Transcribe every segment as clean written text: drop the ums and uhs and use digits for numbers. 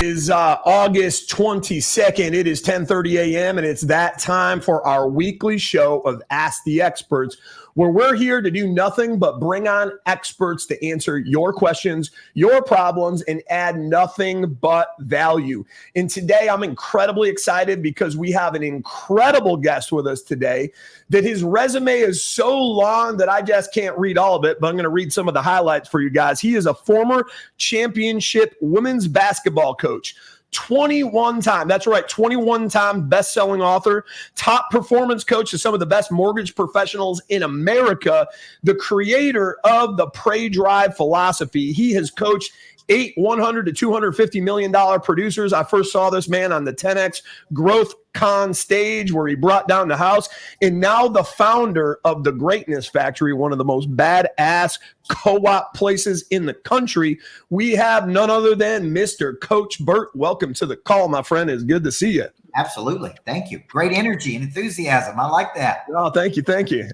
Is August 22nd. It is 10:30 a.m. and it's that time for our weekly show of Ask the Experts, where we're here to do nothing but bring on experts to answer your questions, your problems, and add nothing but value. And today I'm incredibly excited because we have an incredible guest with us today that his resume is so long that I just can't read all of it, but I'm going to read some of the highlights for you guys. He is a former championship women's basketball coach. 21-time, that's right, 21-time best-selling author, top performance coach to some of the best mortgage professionals in America, the creator of the Pray Drive philosophy. He has coached 8 $100 to $250 million producers. I first saw this man on the 10X Growth Con stage where he brought down the house, and now the founder of the Greatness Factory, one of the most badass co-op places in the country. We have none other than Mr. Coach Burt. Welcome to the call, my friend. It's good to see you. Absolutely. Thank you. Great energy and enthusiasm. I like that. Oh, thank you. Thank you.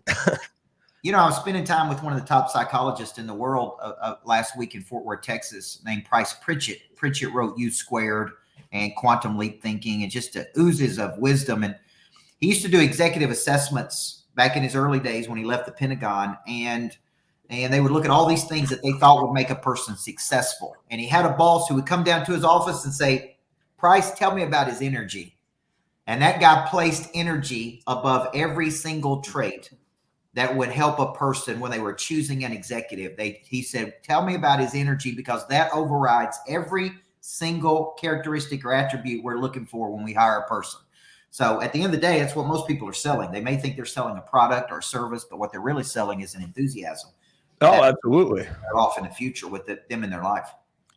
You know, I was spending time with one of the top psychologists in the world last week in Fort Worth, Texas, named Price Pritchett. Pritchett wrote U Squared and Quantum Leap Thinking and just oozes of wisdom. And he used to do executive assessments back in his early days when he left the Pentagon. And they would look at all these things that they thought would make a person successful. And he had a boss who would come down to his office and say, Price, tell me about his energy. And that guy placed energy above every single trait that would help a person when they were choosing an executive. He said, tell me about his energy, because that overrides every single characteristic or attribute we're looking for when we hire a person. So at the end of the day, that's what most people are selling. They may think they're selling a product or a service, but what they're really selling is an enthusiasm. Oh, absolutely. They're off in the future with them in their life.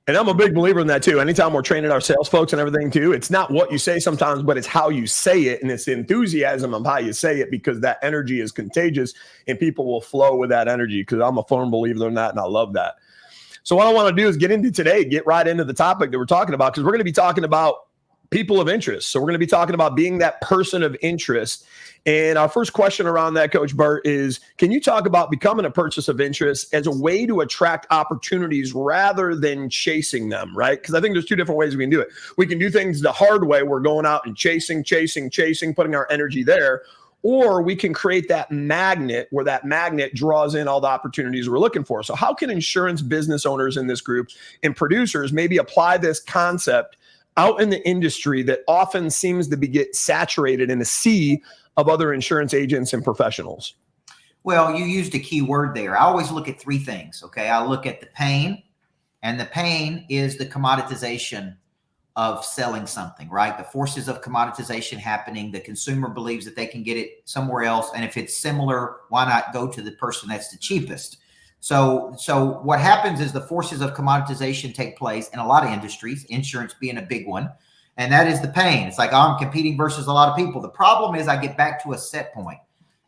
And I'm a big believer in that too. Anytime we're training our sales folks and everything too, it's not what you say sometimes, but it's how you say it. And it's the enthusiasm of how you say it, because that energy is contagious and people will flow with that energy, because I'm a firm believer in that and I love that. So what I want to do is get right into the topic that we're talking about, because we're going to be talking about people of interest. So we're going to be talking about being that person of interest. And our first question around that, Coach Burt, is can you talk about becoming a person of interest as a way to attract opportunities rather than chasing them, right? Because I think there's two different ways we can do it. We can do things the hard way. We're going out and chasing, putting our energy there. Or we can create that magnet where that magnet draws in all the opportunities we're looking for. So how can insurance business owners in this group and producers maybe apply this concept out in the industry that often seems to get saturated in a sea of other insurance agents and professionals? Well, you used a key word there. I always look at three things, okay? I look at the pain, and the pain is the commoditization of selling something, right? The forces of commoditization happening. The consumer believes that they can get it somewhere else, and if it's similar, why not go to the person that's the cheapest? So what happens is the forces of commoditization take place in a lot of industries, insurance being a big one. And that is the pain. It's like, oh, I'm competing versus a lot of people. The problem is I get back to a set point,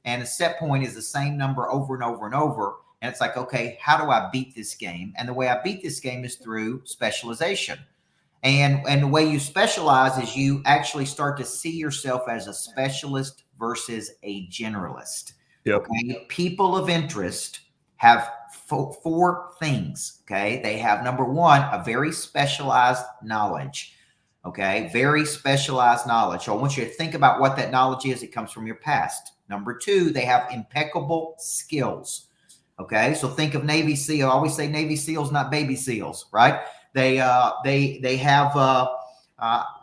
and a set point is the same number over and over and over. And it's like, okay, how do I beat this game? And the way I beat this game is through specialization. And the way you specialize is you actually start to see yourself as a specialist versus a generalist. Yep. Okay? People of interest have four things. Okay. They have, number one, a very specialized knowledge. Okay. Very specialized knowledge. So I want you to think about what that knowledge is. It comes from your past. Number two, they have impeccable skills. Okay. So think of Navy SEAL. I always say Navy SEALs, not baby seals, right? They have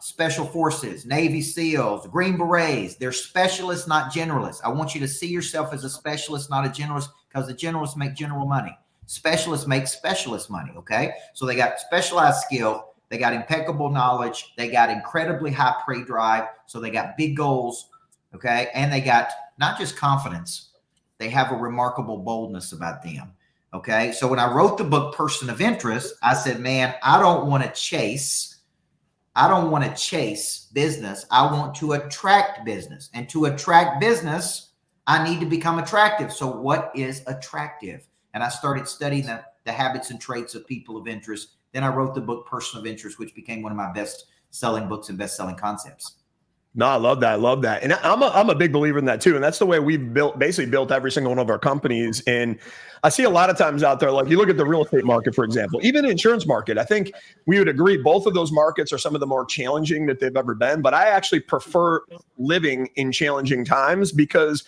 special forces, Navy SEALs, Green Berets. They're specialists, not generalists. I want you to see yourself as a specialist, not a generalist, because the generalists make general money. Specialists make specialist money, okay? So they got specialized skill. They got impeccable knowledge. They got incredibly high pray drive. So they got big goals, okay? And they got not just confidence. They have a remarkable boldness about them, okay? So when I wrote the book, Person of Interest, I said, man, I don't want to chase business. I want to attract business. And to attract business, I need to become attractive. So what is attractive? And I started studying the habits and traits of people of interest. Then I wrote the book, Person of Interest, which became one of my best-selling books and best-selling concepts. No, I love that. I love that. And I'm a big believer in that too. And that's the way we've basically built every single one of our companies. And I see a lot of times out there, like you look at the real estate market, for example, even the insurance market, I think we would agree both of those markets are some of the more challenging that they've ever been. But I actually prefer living in challenging times, because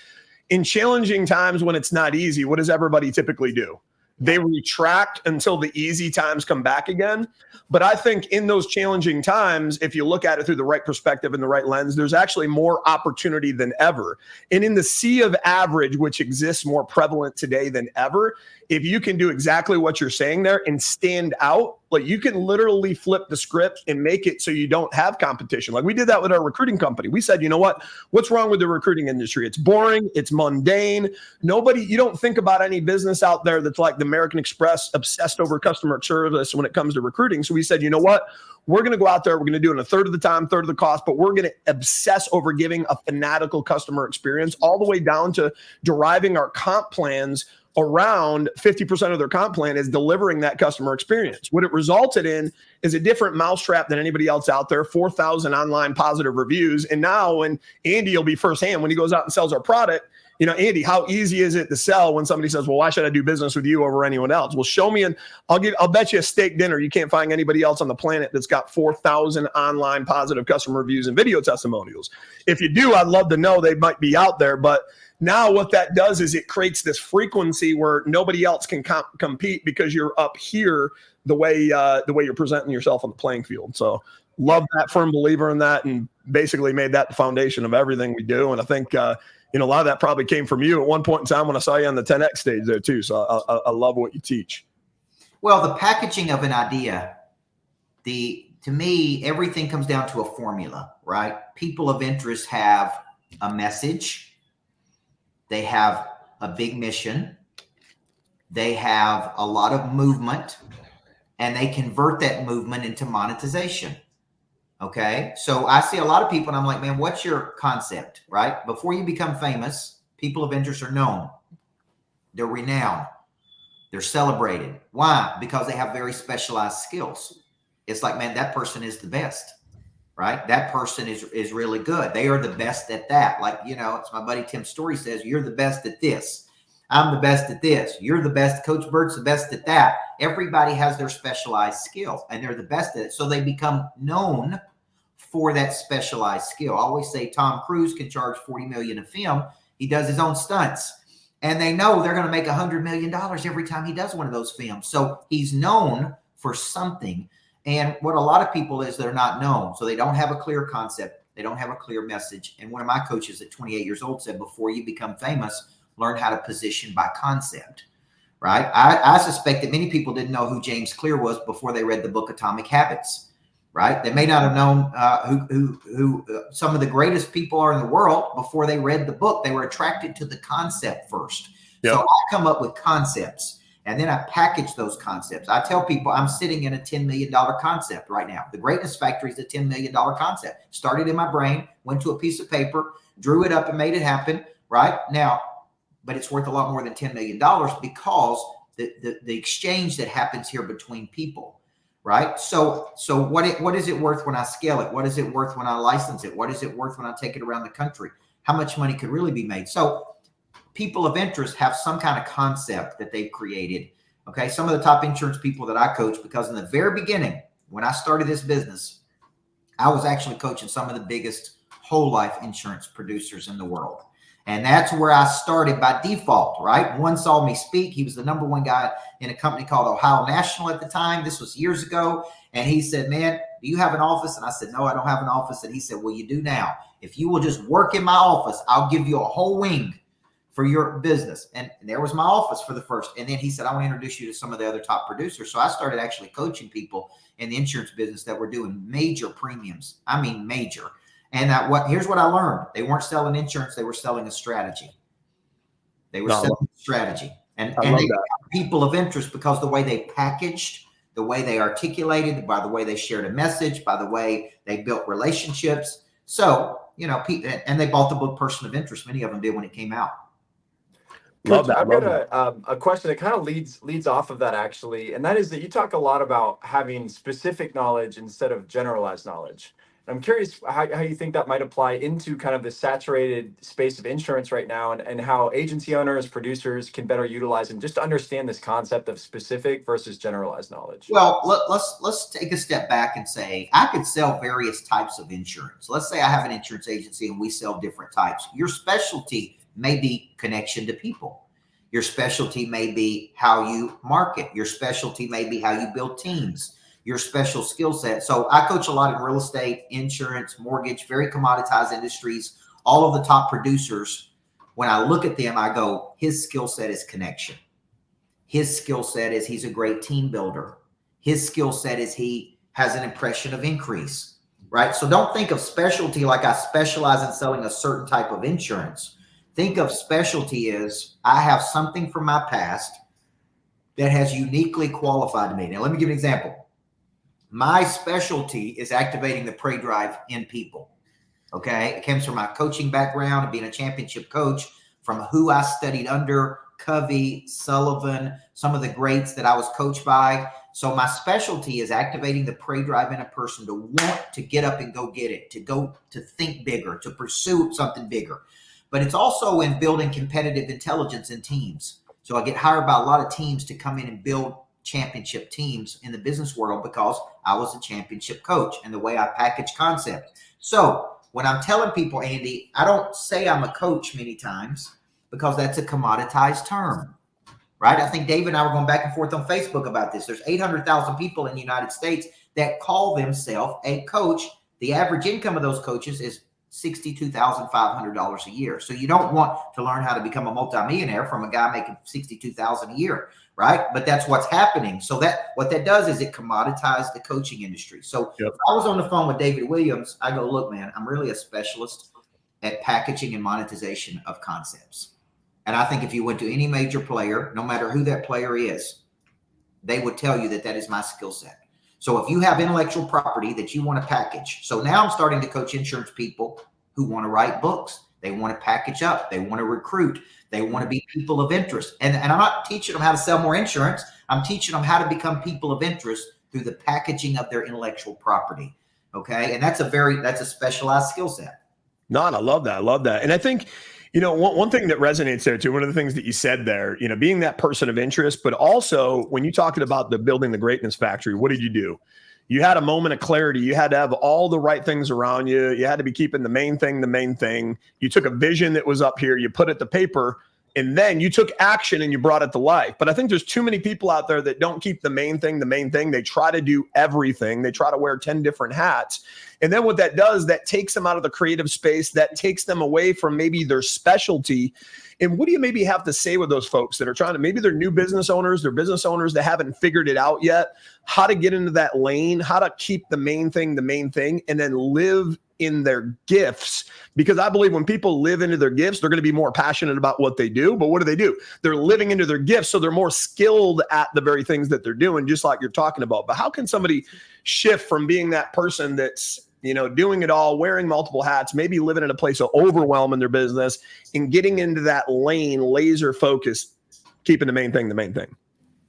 in challenging times when it's not easy, what does everybody typically do? They retract until the easy times come back again. But I think in those challenging times, if you look at it through the right perspective and the right lens, there's actually more opportunity than ever. And in the sea of average, which exists more prevalent today than ever, if you can do exactly what you're saying there and stand out, like you can literally flip the script and make it so you don't have competition. Like we did that with our recruiting company. We said, you know what? What's wrong with the recruiting industry? It's boring. It's mundane. You don't think about any business out there that's like the American Express, obsessed over customer service when it comes to recruiting. So we said, you know what? We're going to go out there. We're going to do it in a third of the time, third of the cost, but we're going to obsess over giving a fanatical customer experience, all the way down to deriving our comp plans around 50% of their comp plan is delivering that customer experience. What it resulted in is a different mousetrap than anybody else out there, 4,000 online positive reviews. And now when Andy will be firsthand, when he goes out and sells our product, you know, Andy, how easy is it to sell when somebody says, well, why should I do business with you over anyone else? Well, show me, and I'll bet you a steak dinner. You can't find anybody else on the planet that's got 4,000 online positive customer reviews and video testimonials. If you do, I'd love to know. They might be out there, but now what that does is it creates this frequency where nobody else can compete, because you're up here the way you're presenting yourself on the playing field. So love that, firm believer in that, and basically made that the foundation of everything we do. And I think, a lot of that probably came from you at one point in time when I saw you on the 10X stage there too. So I love what you teach. Well, the packaging of an idea, to me, everything comes down to a formula, right? People of interest have a message. They have a big mission. They have a lot of movement, and they convert that movement into monetization. Okay. So I see a lot of people and I'm like, man, what's your concept, right? Before you become famous, people of interest are known. They're renowned. They're celebrated. Why? Because they have very specialized skills. It's like, man, that person is the best, right? That person is really good. They are the best at that. Like, it's my buddy Tim Story says, you're the best at this. I'm the best at this. You're the best. Coach Burt's the best at that. Everybody has their specialized skill and they're the best at it. So they become known for that specialized skill. I always say Tom Cruise can charge $40 million a film. He does his own stunts. And they know they're going to make $100 million every time he does one of those films. So he's known for something. And what a lot of people is, they're not known. So they don't have a clear concept. They don't have a clear message. And one of my coaches at 28 years old said, before you become famous, learn how to position by concept, right? I suspect that many people didn't know who James Clear was before they read the book Atomic Habits, right? They may not have known who some of the greatest people are in the world before they read the book. They were attracted to the concept first. Yep. So I come up with concepts and then I package those concepts. I tell people I'm sitting in a $10 million concept right now. The Greatness Factory is a $10 million concept. Started in my brain, went to a piece of paper, drew it up and made it happen right now. But it's worth a lot more than $10 million because the exchange that happens here between people. Right. So what is it worth when I scale it? What is it worth when I license it? What is it worth when I take it around the country? How much money could really be made? So people of interest have some kind of concept that they've created. Okay. Some of the top insurance people that I coach, because in the very beginning, when I started this business, I was actually coaching some of the biggest whole life insurance producers in the world. And that's where I started by default, right? One saw me speak. He was the number one guy in a company called Ohio National at the time. This was years ago. And he said, man, do you have an office? And I said, no, I don't have an office. And he said, well, you do now. If you will just work in my office, I'll give you a whole wing for your business. And there was my office for the first. And then he said, I want to introduce you to some of the other top producers. So I started actually coaching people in the insurance business that were doing major premiums. I mean, major. And here's what I learned. They weren't selling insurance. They were selling a strategy. They were selling a strategy. And they got people of interest because the way they packaged, the way they articulated, by the way they shared a message, by the way they built relationships. So, and they bought the book Person of Interest. Many of them did when it came out. Coach, I've got a question that kind of leads off of that, actually. And that is that you talk a lot about having specific knowledge instead of generalized knowledge. I'm curious how you think that might apply into kind of the saturated space of insurance right now, and how agency owners, producers can better utilize and just understand this concept of specific versus generalized knowledge. Well, let's take a step back and say I could sell various types of insurance. Let's say I have an insurance agency and we sell different types. Your specialty may be connection to people. Your specialty may be how you market. Your specialty may be how you build teams. Your special skill set. So I coach a lot in real estate, insurance, mortgage, very commoditized industries. All of the top producers, when I look at them, I go, his skill set is connection. His skill set is he's a great team builder. His skill set is he has an impression of increase, right? So don't think of specialty like I specialize in selling a certain type of insurance. Think of specialty as I have something from my past that has uniquely qualified me. Now, let me give you an example. My specialty is activating the prey drive in people. Okay. It comes from my coaching background and being a championship coach, from who I studied under, Covey, Sullivan, some of the greats that I was coached by. So my specialty is activating the prey drive in a person to want to get up and go get it, to think bigger, to pursue something bigger. But it's also in building competitive intelligence in teams. So I get hired by a lot of teams to come in and build championship teams in the business world because I was a championship coach and the way I package concepts. So when I'm telling people, Andy, I don't say I'm a coach many times because that's a commoditized term, right? I think Dave and I were going back and forth on Facebook about this. There's 800,000 people in the United States that call themselves a coach. The average income of those coaches is $62,500 a year. So you don't want to learn how to become a multimillionaire from a guy making $62,000 a year, right? But that's what's happening. So that what that does is it commoditizes the coaching industry. So if I was on the phone with David Williams, I go, look, man, I'm really a specialist at packaging and monetization of concepts. And I think if you went to any major player, no matter who that player is, they would tell you that that is my skill set. So if you have intellectual property that you want to package, so now I'm starting to coach insurance people who want to write books. They want to package up. They want to recruit. They want to be people of interest. And I'm not teaching them how to sell more insurance. I'm teaching them how to become people of interest through the packaging of their intellectual property. Okay. And that's a specialized skill set. No, and I love that. I love that. And I think, one thing that resonates there too, one of the things that you said there, being that person of interest, but also when you talked about the building the greatness factory, what did you do? You had a moment of clarity. You had to have all the right things around you. You had to be keeping the main thing. You took a vision that was up here, you put it to paper, and then you took action and you brought it to life. But I think there's too many people out there that don't keep the main thing. They try to do everything. They try to wear 10 different hats. And then what that does, that takes them out of the creative space, that takes them away from maybe their specialty. And what do you maybe have to say with those folks that are trying to, maybe they're new business owners, they're business owners that haven't figured it out yet, how to get into that lane, how to keep the main thing, and then live in their gifts? Because I believe when people live into their gifts, they're going to be more passionate about what they do. But what do? They're living into their gifts. So they're more skilled at the very things that they're doing, just like you're talking about. But how can somebody shift from being that person that's, doing it all, wearing multiple hats, maybe living in a place of overwhelm in their business, and getting into that lane, laser focused, keeping the main thing?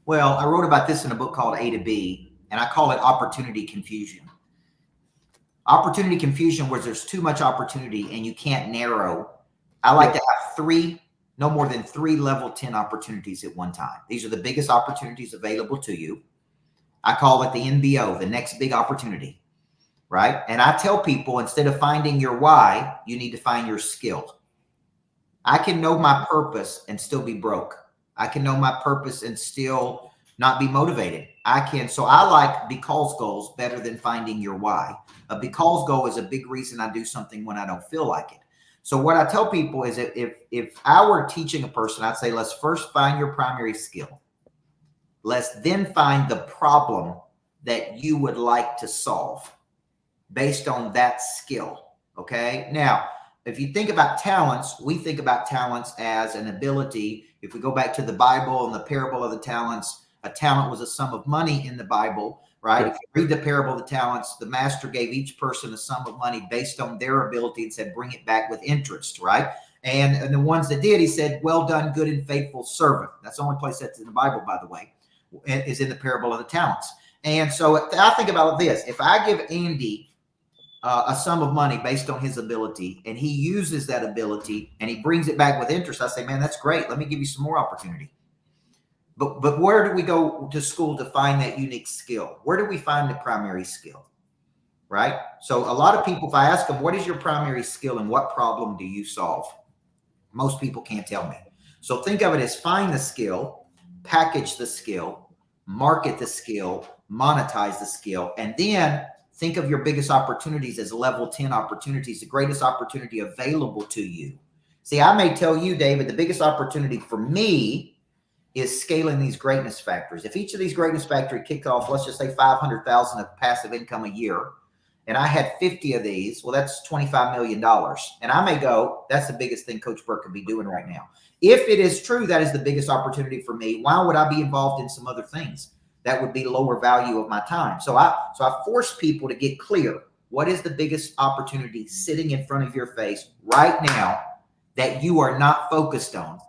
Well, I wrote about this in a book called A to B, and I call it opportunity confusion. Opportunity confusion, where there's too much opportunity and you can't narrow. I like to have no more than 3 level 10 opportunities at one time. These are the biggest opportunities available to you. I call it the NBO, the next big opportunity. Right? And I tell people, instead of finding your why, you need to find your skill. I can know my purpose and still be broke. I can know my purpose and still not be motivated. So I like because goals better than finding your why. A because goal is a big reason I do something when I don't feel like it. So what I tell people is that if I were teaching a person, I'd say, let's first find your primary skill. Let's then find the problem that you would like to solve based on that skill. Okay. Now, if you think about talents, we think about talents as an ability. If we go back to the Bible and the parable of the talents, a talent was a sum of money in the Bible, right? If you read the parable of the talents, the master gave each person a sum of money based on their ability and said, bring it back with interest, right? And the ones that did, he said, well done, good and faithful servant. That's the only place that's in the Bible, by the way, is in the parable of the talents. And so I think about this. If I give Andy a sum of money based on his ability, and he uses that ability and he brings it back with interest, I say, man, that's great. Let me give you some more opportunity. But where do we go to school to find that unique skill? Where do we find the primary skill? Right? So a lot of people, if I ask them, what is your primary skill and what problem do you solve? Most people can't tell me. So think of it as find the skill, package the skill, market the skill, monetize the skill, and then think of your biggest opportunities as level 10 opportunities, the greatest opportunity available to you. See, I may tell you, David, the biggest opportunity for me is scaling these greatness factors. If each of these greatness factory kick off, let's just say 500,000 of passive income a year, and I had 50 of these, well, that's $25 million. And I may go, that's the biggest thing Coach Burt could be doing right now. If it is true, that is the biggest opportunity for me. Why would I be involved in some other things? That would be lower value of my time. So I force people to get clear. What is the biggest opportunity sitting in front of your face right now that you are not focused on?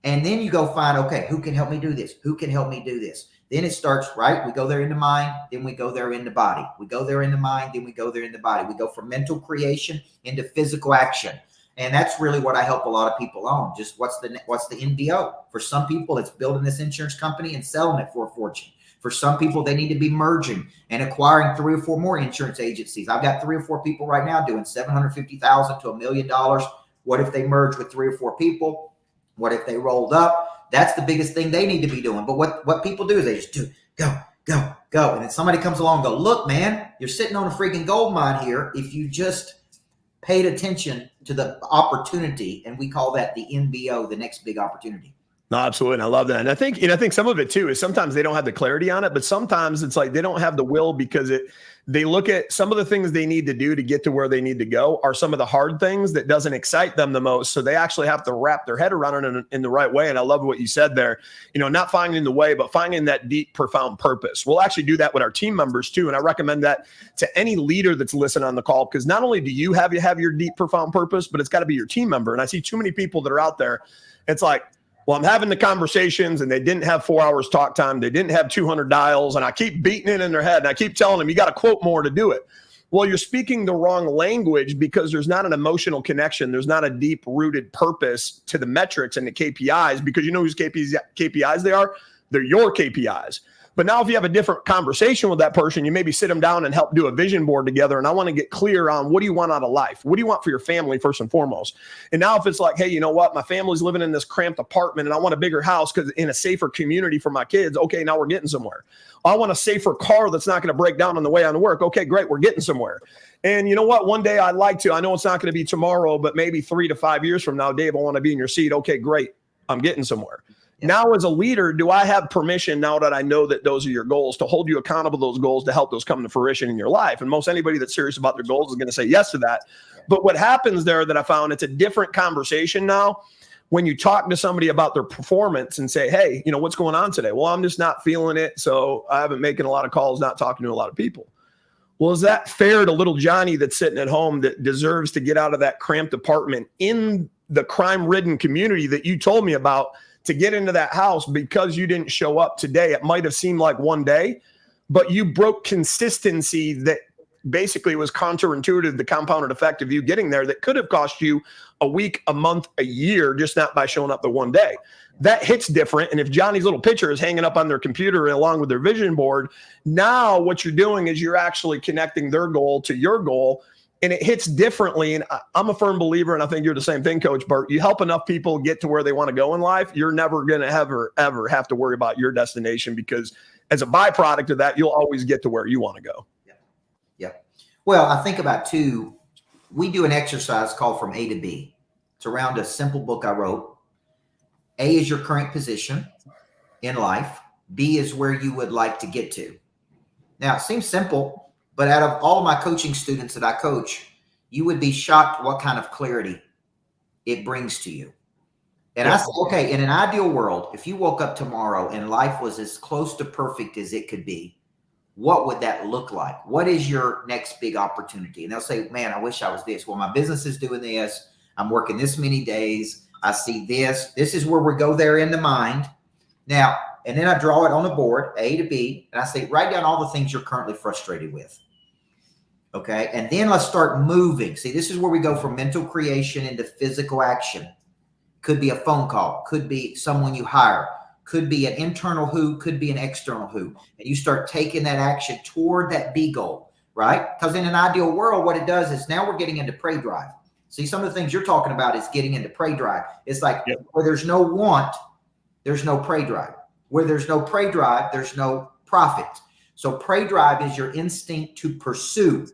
And then you go find, okay, who can help me do this? Who can help me do this? Then it starts, right? We go there into mind, then we go there into body. We go there into mind, then we go there into body. We go from mental creation into physical action. And that's really what I help a lot of people on. Just what's the NBO? For some people, it's building this insurance company and selling it for a fortune. For some people, they need to be merging and acquiring 3 or 4 more insurance agencies. I've got 3 or 4 people right now doing $750,000 to $1 million. What if they merge with 3 or 4 people? What if they rolled up? That's the biggest thing they need to be doing. But what people do is they just do go. And then somebody comes along and go, look, man, you're sitting on a freaking gold mine here. If you just paid attention to the opportunity, and we call that the NBO, the next big opportunity. No, absolutely. And I love that. And I think some of it too is sometimes they don't have the clarity on it, but sometimes it's like they don't have the will because they look at some of the things they need to do to get to where they need to go are some of the hard things that doesn't excite them the most. So they actually have to wrap their head around it in the right way. And I love what you said there, not finding the way, but finding that deep, profound purpose. We'll actually do that with our team members too. And I recommend that to any leader that's listening on the call, because not only do you have your deep, profound purpose, but it's got to be your team member. And I see too many people that are out there. It's like, well, I'm having the conversations and they didn't have 4 hours talk time. They didn't have 200 dials. And I keep beating it in their head. And I keep telling them, you got to quote more to do it. Well, you're speaking the wrong language because there's not an emotional connection. There's not a deep rooted purpose to the metrics and the KPIs, because you know whose KPIs they are? They're your KPIs. But now if you have a different conversation with that person, you maybe sit them down and help do a vision board together. And I want to get clear on what do you want out of life? What do you want for your family first and foremost? And now if it's like, hey, you know what? My family's living in this cramped apartment and I want a bigger house because in a safer community for my kids. Okay, now we're getting somewhere. I want a safer car that's not going to break down on the way on to work. Okay, great. We're getting somewhere. And you know what? One day I know it's not going to be tomorrow, but maybe 3 to 5 years from now, Dave, I want to be in your seat. Okay, great. I'm getting somewhere. Yeah. Now, as a leader, do I have permission now that I know that those are your goals to hold you accountable to those goals to help those come to fruition in your life? And most anybody that's serious about their goals is going to say yes to that. Yeah. But what happens there that I found, it's a different conversation now when you talk to somebody about their performance and say, hey, what's going on today? Well, I'm just not feeling it. So I haven't making a lot of calls, not talking to a lot of people. Well, is that fair to little Johnny that's sitting at home that deserves to get out of that cramped apartment in the crime-ridden community that you told me about, to get into that house because you didn't show up today? It might have seemed like one day, but you broke consistency that basically was counterintuitive, the compounded effect of you getting there that could have cost you a week, a month, a year, just not by showing up the one day. That hits different. And if Johnny's little picture is hanging up on their computer along with their vision board, now what you're doing is you're actually connecting their goal to your goal. And it hits differently. And I'm a firm believer, and I think you're the same thing, Coach Burt. You help enough people get to where they want to go in life, you're never going to ever have to worry about your destination, because as a byproduct of that, you'll always get to where you want to go. Yeah. Well, I think about too, we do an exercise called From A to B. It's around a simple book I wrote. A is your current position in life. B is where you would like to get to. Now, it seems simple, but out of all of my coaching students that I coach, you would be shocked what kind of clarity it brings to you. And I said, okay, in an ideal world, if you woke up tomorrow and life was as close to perfect as it could be, what would that look like? What is your next big opportunity? And they'll say, man, I wish I was this. Well, my business is doing this. I'm working this many days. I see this. This is where we go there in the mind. Now, and then I draw it on the board, A to B, and I say, write down all the things you're currently frustrated with. Okay. And then let's start moving. See, this is where we go from mental creation into physical action. Could be a phone call, could be someone you hire, could be an internal who, could be an external who. And you start taking that action toward that B goal, right? Because in an ideal world, what it does is now we're getting into prey drive. See, some of the things you're talking about is getting into prey drive. It's like where there's no want, there's no prey drive. Where there's no prey drive, there's no profit. So prey drive is your instinct to pursue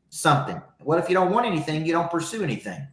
something. What if you don't want anything? You don't pursue anything.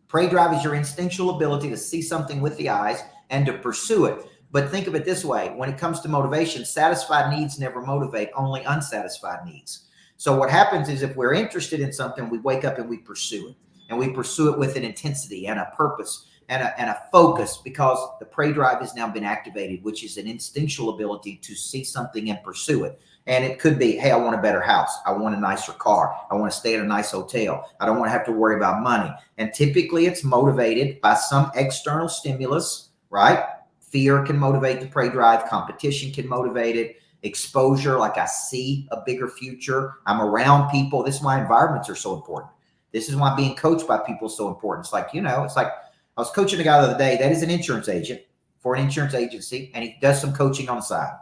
Prey drive is your instinctual ability to see something with the eyes and to pursue it. But think of it this way. When it comes to motivation, satisfied needs never motivate, only unsatisfied needs. So what happens is if we're interested in something, we wake up and we pursue it. And we pursue it with an intensity and a purpose and a focus, because the prey drive has now been activated, which is an instinctual ability to see something and pursue it. And it could be, hey, I want a better house. I want a nicer car. I want to stay at a nice hotel. I don't want to have to worry about money. And typically it's motivated by some external stimulus, right? Fear can motivate the prey drive. Competition can motivate it. Exposure, like I see a bigger future. I'm around people. This is why environments are so important. This is why being coached by people is so important. It's like, it's like I was coaching a guy the other day that is an insurance agent for an insurance agency, and he does some coaching on the side.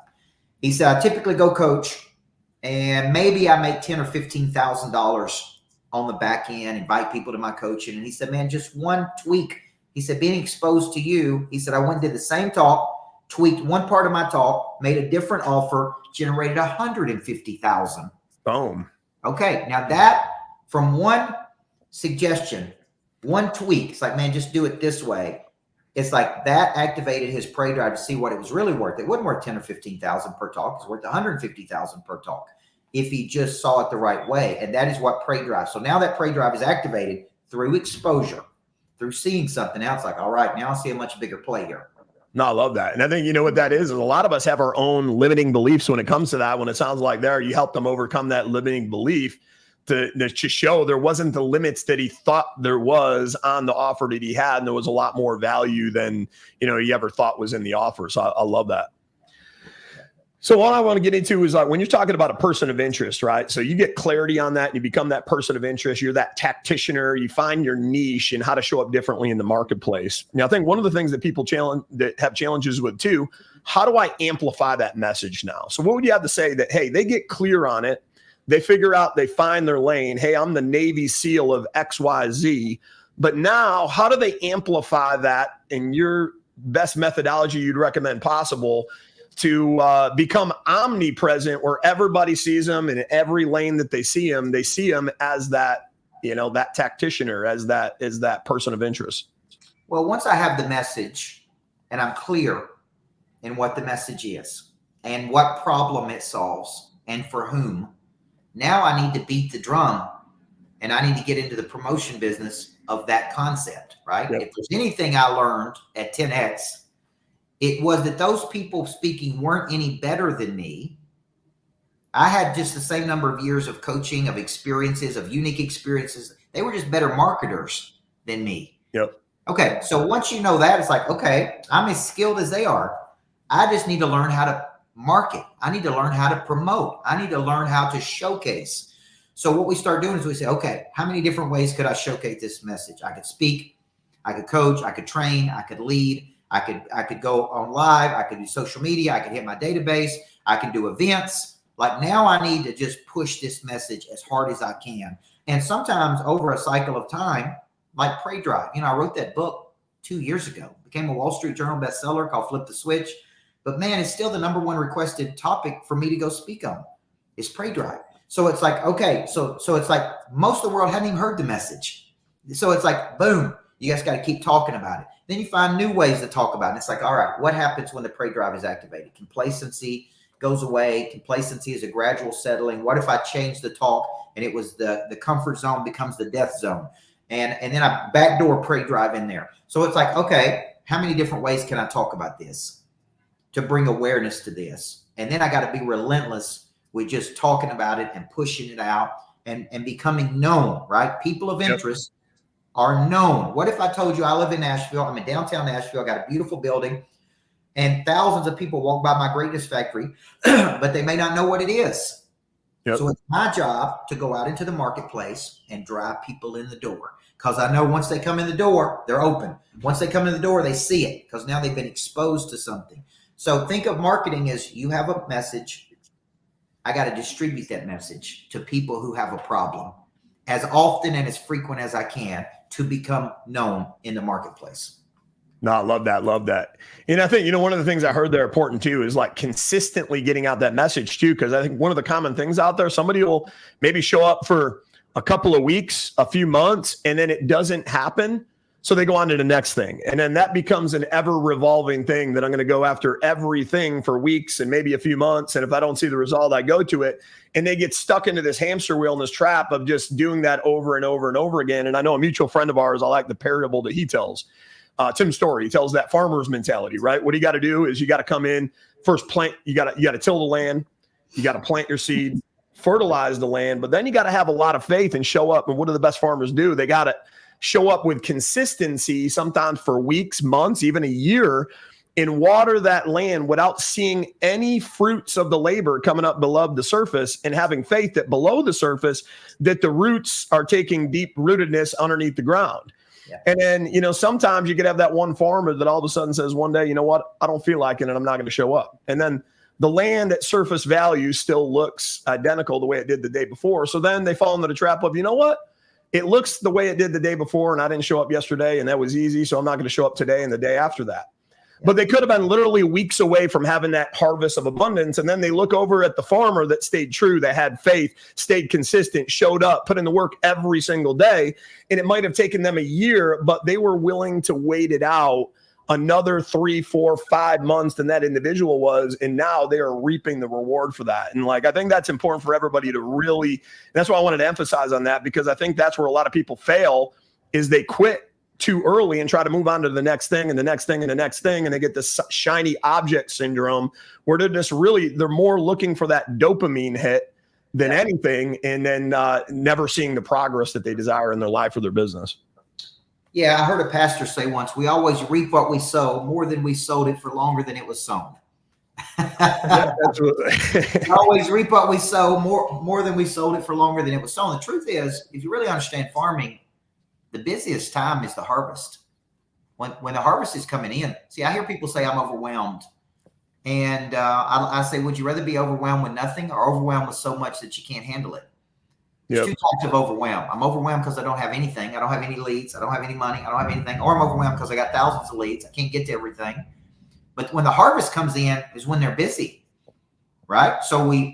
He said, I typically go coach, and maybe I make $10,000 or $15,000 on the back end, invite people to my coaching. And he said, man, just one tweak. He said, being exposed to you, he said, I went and did the same talk, tweaked one part of my talk, made a different offer, generated $150,000. Boom. Okay, now that from one suggestion, one tweak, it's like, man, just do it this way. It's like that activated his prey drive to see what it was really worth. It wasn't worth $10,000 or $15,000 per talk. It's worth $150,000 per talk if he just saw it the right way. And that is what prey drive. So now that prey drive is activated through exposure, through seeing something else. Like, all right, now I see a much bigger play here. No, I love that. And I think, what that is a lot of us have our own limiting beliefs when it comes to that. When it sounds like you help them overcome that limiting belief to show there wasn't the limits that he thought there was on the offer that he had. And there was a lot more value than, he ever thought was in the offer. So I love that. So what I want to get into is when you're talking about a person of interest, right? So you get clarity on that and you become that person of interest. You're that tacticianer. You find your niche and how to show up differently in the marketplace. Now, I think one of the things that people have challenges with too, how do I amplify that message now? So what would you have to say that, hey, they get clear on it. They figure out, they find their lane. Hey, I'm the Navy SEAL of XYZ. But now how do they amplify that in your best methodology you'd recommend possible to become omnipresent, where everybody sees them in every lane that they see them as that, that tacticianer, as that person of interest? Well, once I have the message and I'm clear in what the message is and what problem it solves and for whom, now I need to beat the drum and I need to get into the promotion business of that concept, right? Yep. If there's anything I learned at 10X, it was that those people speaking weren't any better than me. I had just the same number of years of coaching, of experiences, of unique experiences. They were just better marketers than me. Yep. Okay. So once you know that, it's like, okay, I'm as skilled as they are. I just need to learn how to market. I need to learn how to promote. I need to learn how to showcase. So what we start doing is we say, okay, how many different ways could I showcase this message? I could speak, I could coach, I could train, I could lead. I could go on live. I could do social media. I could hit my database. I can do events. Like now I need to just push this message as hard as I can. And sometimes over a cycle of time, like Prey Drive, I wrote that book 2 years ago, became a Wall Street Journal bestseller called Flip the Switch. But man, it's still the number one requested topic for me to go speak on is Prey Drive. So it's like, okay, so it's like most of the world hadn't even heard the message. So it's like, boom, you guys got to keep talking about it. Then you find new ways to talk about it. It's like, all right, what happens when the prey drive is activated? Complacency goes away. Complacency is a gradual settling. What if I change the talk and it was the comfort zone becomes the death zone? And then I backdoor prey drive in there. So it's like, okay, how many different ways can I talk about this to bring awareness to this? And then I got to be relentless with just talking about it and pushing it out and becoming known, right? People of interest are known. What if I told you I live in Nashville? I'm in downtown Nashville. I got a beautiful building and thousands of people walk by my greatness factory, but they may not know what it is. Yep. So it's my job to go out into the marketplace and drive people in the door, because I know once they come in the door, they're open. Once they come in the door, they see it because now they've been exposed to something. So think of marketing as you have a message. I got to distribute that message to people who have a problem as often and as frequent as I can to become known in the marketplace. No, I love that. Love that. And I think, one of the things I heard there important too is like consistently getting out that message too. Cause I think one of the common things out there, somebody will maybe show up for a couple of weeks, a few months, and then it doesn't happen. So they go on to the next thing. And then that becomes an ever revolving thing that I'm going to go after everything for weeks and maybe a few months. And if I don't see the result, I go to it, and they get stuck into this hamster wheel and this trap of just doing that over and over and over again. And I know a mutual friend of ours, I like the parable that he tells. Tim Story, he tells that farmer's mentality, right? What you got to do is you got to come in first, plant. You got to till the land. You got to plant your seed, fertilize the land, but then you got to have a lot of faith and show up. And what do the best farmers do? They got to show up with consistency, sometimes for weeks, months, even a year, and water that land without seeing any fruits of the labor coming up below the surface, and having faith that below the surface that the roots are taking deep rootedness underneath the ground. Yeah. And then, sometimes you could have that one farmer that all of a sudden says one day, you know what, I don't feel like it and I'm not going to show up. And then the land at surface value still looks identical the way it did the day before. So then they fall into the trap of, you know what, it looks the way it did the day before and I didn't show up yesterday and that was easy. So I'm not going to show up today and the day after that. But they could have been literally weeks away from having that harvest of abundance. And then they look over at the farmer that stayed true, that had faith, stayed consistent, showed up, put in the work every single day. And it might have taken them a year, but they were willing to wait it out another 3, 4, 5 months than that individual was. And now they are reaping the reward for that. And I think that's important for everybody to really, that's why I wanted to emphasize on that, because I think that's where a lot of people fail, is they quit too early and try to move on to the next thing and the next thing and the next thing. And they get this shiny object syndrome where they're more looking for that dopamine hit than anything. And then never seeing the progress that they desire in their life or their business. Yeah. I heard a pastor say once, we always reap what we sow, more than we sowed it for longer than it was sown. Yeah, absolutely. We always reap what we sow, more than we sold it for longer than it was sown. The truth is, if you really understand farming, the busiest time is the harvest. When the harvest is coming in. See, I hear people say I'm overwhelmed. And I say, would you rather be overwhelmed with nothing or overwhelmed with so much that you can't handle it? There's two types of overwhelm. I'm overwhelmed because I don't have anything. I don't have any leads. I don't have any money. I don't have anything. Or I'm overwhelmed because I got thousands of leads. I can't get to everything. But when the harvest comes in is when they're busy, right? So we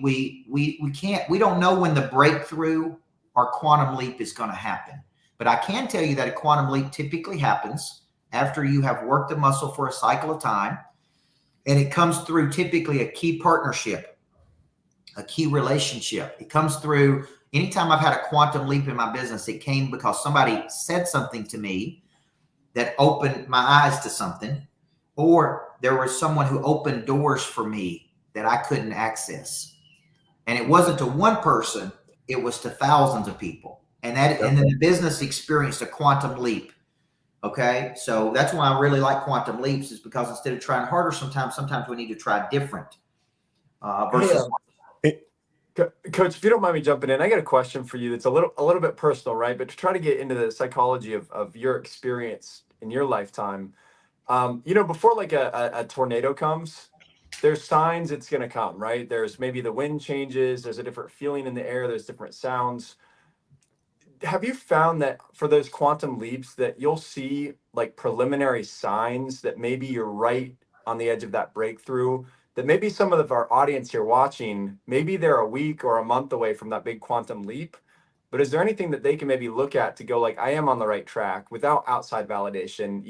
don't know when the breakthrough or quantum leap is going to happen. But I can tell you that a quantum leap typically happens after you have worked the muscle for a cycle of time. And it comes through typically a key partnership, a key relationship. It comes through anytime I've had a quantum leap in my business, it came because somebody said something to me that opened my eyes to something, or there was someone who opened doors for me that I couldn't access. And it wasn't to one person, it was to thousands of people. And then the business experienced a quantum leap. Okay. So that's why I really like quantum leaps, is because instead of trying harder, sometimes we need to try different. Versus Coach, if you don't mind me jumping in, I got a question for you that's a little bit personal, right? But to try to get into the psychology of your experience in your lifetime, before like a tornado comes, there's signs it's going to come, right? There's maybe the wind changes, there's a different feeling in the air, there's different sounds. Have you found that for those quantum leaps that you'll see like preliminary signs that maybe you're right on the edge of that breakthrough, that maybe some of our audience here watching, maybe they're a week or a month away from that big quantum leap, but is there anything that they can maybe look at to go like, I am on the right track without outside validation,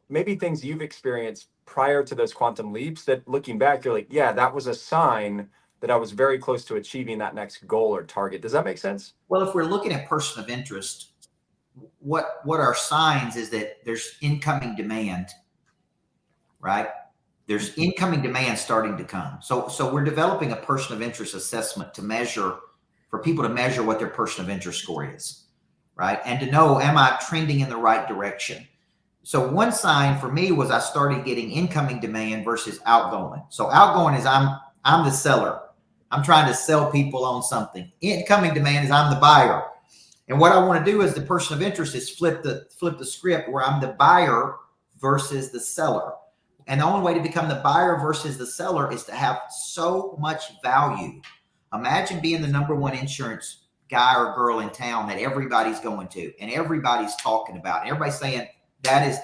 maybe things you've experienced prior to those quantum leaps that looking back, you're like, yeah, that was a sign that I was very close to achieving that next goal or target. Does that make sense? Well, if we're looking at person of interest, what are signs is that there's incoming demand, right? There's incoming demand starting to come. So we're developing a person of interest assessment for people to measure what their person of interest score is, right? And to know, am I trending in the right direction? So one sign for me was I started getting incoming demand versus outgoing. So outgoing is I'm the seller. I'm trying to sell people on something. Incoming demand is I'm the buyer. And what I want to do as the person of interest is flip the script where I'm the buyer versus the seller. And the only way to become the buyer versus the seller is to have so much value. Imagine being the number one insurance guy or girl in town that everybody's going to and everybody's talking about. And everybody's saying that is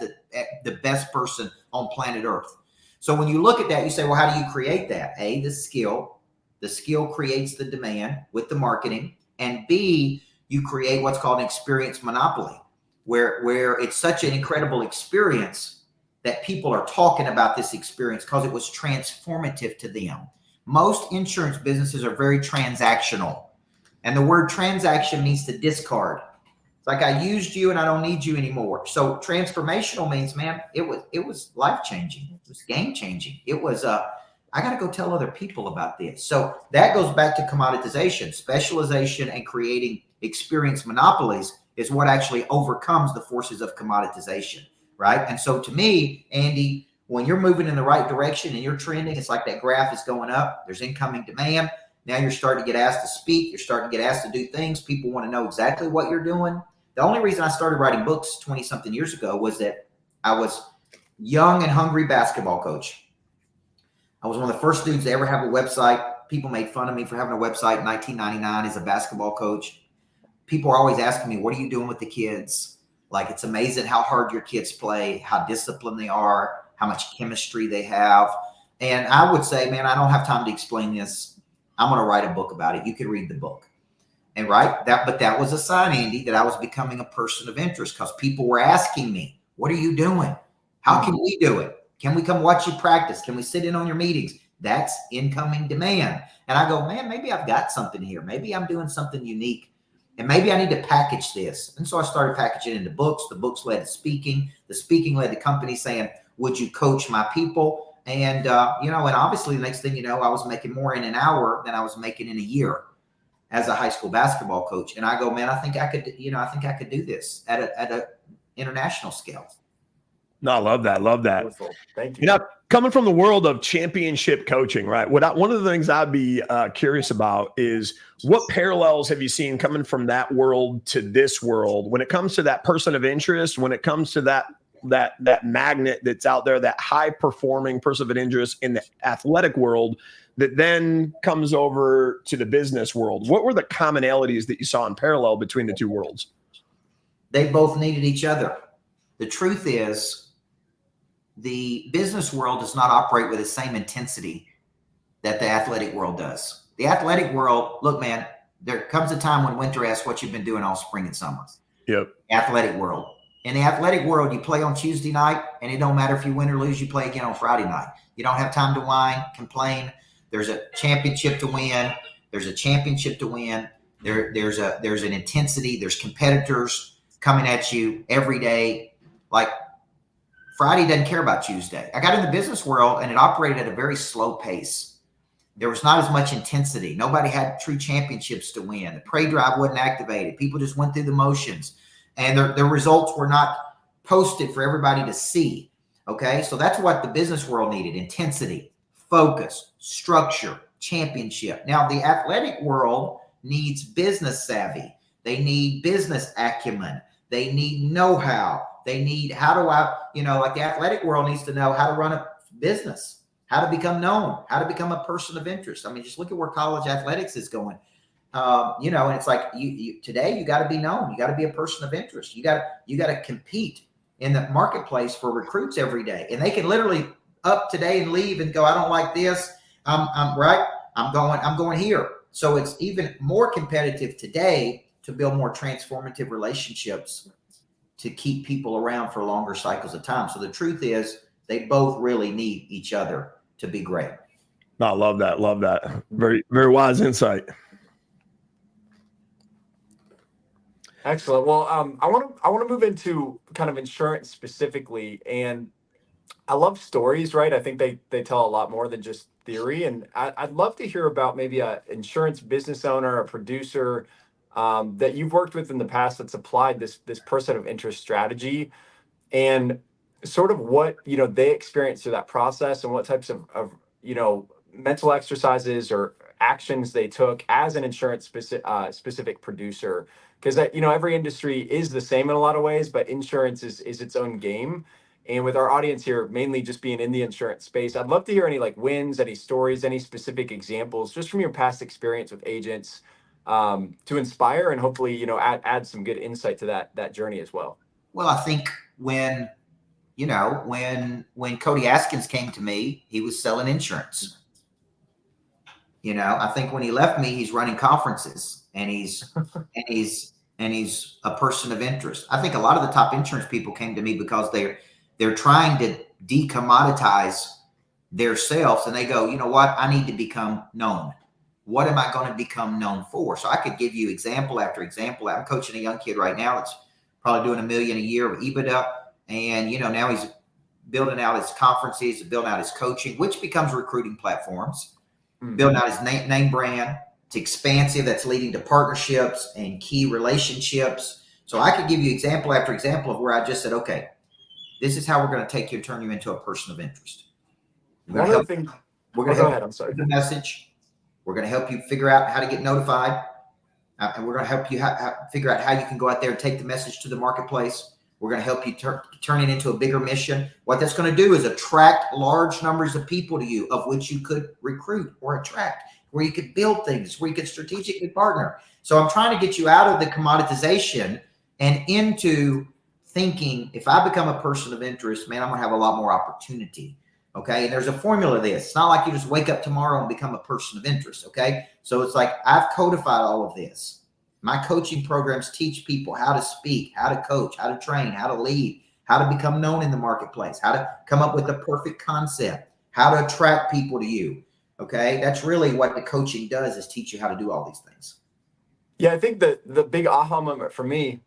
the best person on planet Earth. So when you look at that, you say, well, how do you create that? A, the skill. The skill creates the demand with the marketing. And B, you create what's called an experience monopoly, where it's such an incredible experience that people are talking about this experience because it was transformative to them. Most insurance businesses are very transactional. And the word transaction means to discard. It's like I used you and I don't need you anymore. So transformational means, man, it was life-changing. It was game-changing. It was I got to go tell other people about this. So that goes back to commoditization. Specialization and creating experience monopolies is what actually overcomes the forces of commoditization, right? And so to me, Andy, when you're moving in the right direction and you're trending, it's like that graph is going up. There's incoming demand. Now you're starting to get asked to speak. You're starting to get asked to do things. People want to know exactly what you're doing. The only reason I started writing books 20-something years ago was that I was young and hungry basketball coach. I was one of the first dudes to ever have a website. People made fun of me for having a website in 1999 as a basketball coach. People are always asking me, what are you doing with the kids? Like, it's amazing how hard your kids play, how disciplined they are, how much chemistry they have. And I would say, man, I don't have time to explain this. I'm going to write a book about it. You can read the book. And but that was a sign, Andy, that I was becoming a person of interest because people were asking me, what are you doing? How can we do it? Can we come watch you practice? Can we sit in on your meetings? That's incoming demand. And I go, man, maybe I've got something here. Maybe I'm doing something unique. And maybe I need to package this. And so I started packaging it into books. The books led to speaking. The speaking led to companies saying, would you coach my people? And, and obviously the next thing you know, I was making more in an hour than I was making in a year as a high school basketball coach. And I go, man, I think I could do this at a international scale. No, I love that. Love that. Beautiful. Thank you. You know, coming from the world of championship coaching, right? One of the things I'd be curious about is what parallels have you seen coming from that world to this world when it comes to that person of interest, when it comes to that magnet that's out there, that high performing person of interest in the athletic world that then comes over to the business world. What were the commonalities that you saw in parallel between the two worlds? They both needed each other. The truth is, the business world does not operate with the same intensity that the athletic world does. The athletic world, look, man, there comes a time when winter asks what you've been doing all spring and summer. Yep. Athletic world. In the athletic world, you play on Tuesday night, and it don't matter if you win or lose, you play again on Friday night. You don't have time to whine, complain. There's a championship to win. There's a championship to win. There's an intensity. There's competitors coming at you every day. Like, Friday doesn't care about Tuesday. I got in the business world and it operated at a very slow pace. There was not as much intensity. Nobody had true championships to win. The pay drive wasn't activated. People just went through the motions and their results were not posted for everybody to see. Okay. So that's what the business world needed: intensity, focus, structure, championship. Now the athletic world needs business savvy. They need business acumen. They need know-how. They need, like the athletic world needs to know how to run a business, how to become known, how to become a person of interest. I mean, just look at where college athletics is going. And it's like today you got to be known. You got to be a person of interest. You got to compete in the marketplace for recruits every day. And they can literally up today and leave and go, I don't like this. I'm going here. So it's even more competitive today to build more transformative relationships to keep people around for longer cycles of time. So the truth is they both really need each other to be great. No, I love that. Love that. Very, very wise insight. Excellent. Well, I want to move into kind of insurance specifically, and I love stories, right? I think they tell a lot more than just theory, and I'd love to hear about maybe a insurance business owner, a producer that you've worked with in the past that's applied this person of interest strategy, and sort of what they experienced through that process, and what types of mental exercises or actions they took as an insurance specific producer. Because every industry is the same in a lot of ways, but insurance is its own game. And with our audience here, mainly just being in the insurance space, I'd love to hear any like wins, any stories, any specific examples, just from your past experience with agents, to inspire and hopefully, add some good insight to that journey as well. Well, I think when Cody Askins came to me, he was selling insurance. I think when he left me, he's running conferences and he's a person of interest. I think a lot of the top insurance people came to me because they're trying to decommoditize themselves, and they go, you know what? I need to become known. What am I going to become known for? So I could give you example after example. I'm coaching a young kid right now that's probably doing $1 million a year of EBITDA. And, now he's building out his conferences, building out his coaching, which becomes recruiting platforms, building out his name brand. It's expansive. That's leading to partnerships and key relationships. So I could give you example after example of where I just said, okay, this is how we're going to take you and turn you into a person of interest. We're going to help the message. We're going to help you figure out how to get notified. And we're going to help you figure out how you can go out there and take the message to the marketplace. We're going to help you turn it into a bigger mission. What that's going to do is attract large numbers of people to you, of which you could recruit or attract, where you could build things, where you could strategically partner. So I'm trying to get you out of the commoditization and into thinking, if I become a person of interest, man, I'm going to have a lot more opportunity. Okay. And there's a formula to this. It's not like you just wake up tomorrow and become a person of interest. Okay. So it's like I've codified all of this. My coaching programs teach people how to speak, how to coach, how to train, how to lead, how to become known in the marketplace, how to come up with the perfect concept, how to attract people to you. Okay. That's really what the coaching does, is teach you how to do all these things. Yeah. I think the big aha moment for me,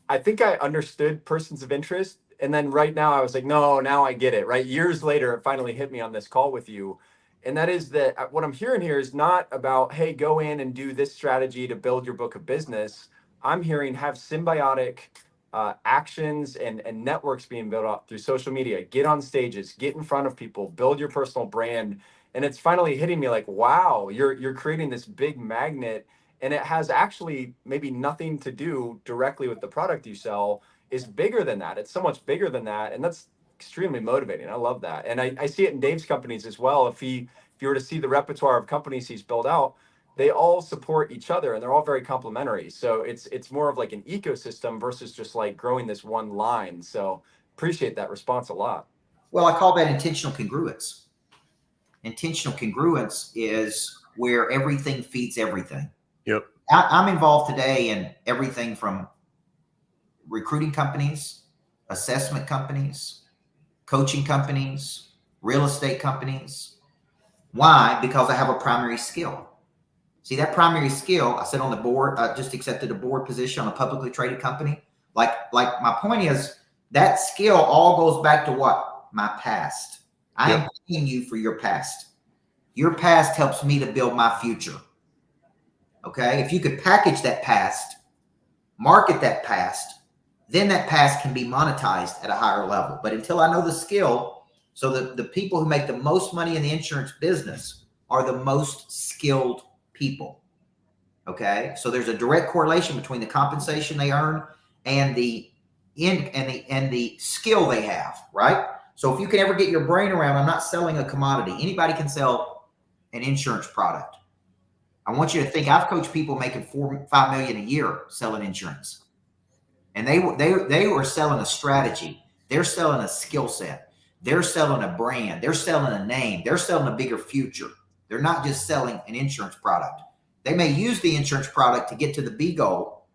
I think I understood persons of interest. And then right now I was like, no, now I get it, right? Years later, it finally hit me on this call with you. And that is that what I'm hearing here is not about, hey, go in and do this strategy to build your book of business. I'm hearing have symbiotic actions and networks being built up through social media. Get on stages, get in front of people, build your personal brand. And it's finally hitting me like, wow, you're creating this big magnet, and it has actually maybe nothing to do directly with the product you sell. Is bigger than that. It's so much bigger than that. And that's extremely motivating. I love that. And I see it in Dave's companies as well. If you were to see the repertoire of companies he's built out, they all support each other and they're all very complementary. So it's more of like an ecosystem versus just like growing this one line. So appreciate that response a lot. Well, I call that intentional congruence. Intentional congruence is where everything feeds everything. Yep. I'm involved today in everything from recruiting companies, assessment companies, coaching companies, real estate companies. Why? Because I have a primary skill. See, that primary skill, I sit on the board, I just accepted a board position on a publicly traded company. Like my point is that skill all goes back to what? My past. I am paying you for your past. Your past helps me to build my future. Okay. If you could package that past, market that past, then that past can be monetized at a higher level. But until I know the skill, so the people who make the most money in the insurance business are the most skilled people. Okay. So there's a direct correlation between the compensation they earn and the skill they have, right? So if you can ever get your brain around, I'm not selling a commodity. Anybody can sell an insurance product. I want you to think, I've coached people making $4-5 million a year selling insurance. And they were selling a strategy. They're selling a skill set. They're selling a brand. They're selling a name. They're selling a bigger future. They're not just selling an insurance product. They may use the insurance product to get to the B goal,